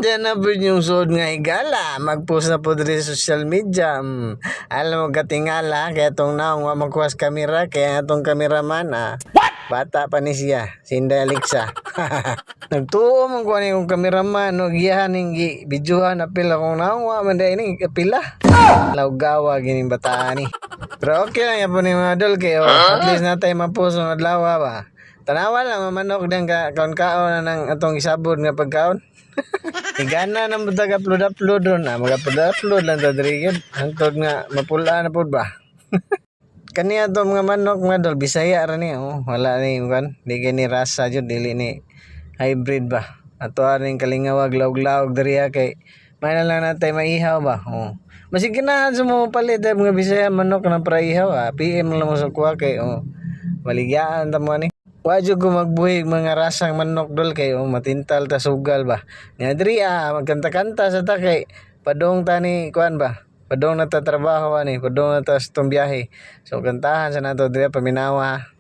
Diyan na po yung suod nga higala. Mag-post na po diri sa social media. Alam mo katingala, kaya itong naong magkuhas kamera, kaya itong kameraman, bata pa ni siya, si Inday Alexa. Nagtuo mong kuha yung kameraman, no, giyahan yung videohan, apila kung naong manday ni apila. Laugawa, gining bataan ni. Pero okay lang yan po ni mga dol, kayo. At least na tayo mapost ng adlawa ba. Tanawa lang, mamanok din kaon-kaon na ng atong isabod nga pagkaon. Igana na mo upload ron mag-upload lang ta diri gyud hangtod nga mapula na pud ba. Kaniya to mga manok mga dol Bisaya ra ni wala ni kan di gani rasa jud dili ni hybrid ba. Ato aning kalingawag laog-laog diri kay may na lang natay maihaw ba. Masig ganahan sa mo palit mga Bisaya manok na praihaw PM lang mo sa kuha kay maligyan ta mo ni. Wadyo ko magbuhig mga rasang manok dol kay matintal ta sugal ba. Nga diri magkanta-kanta sa ta kay padong tani kuan ba. Padong na ta trabaho ani, padong na ta sa tong biyahe. So kantahan sa nato diri paminawa.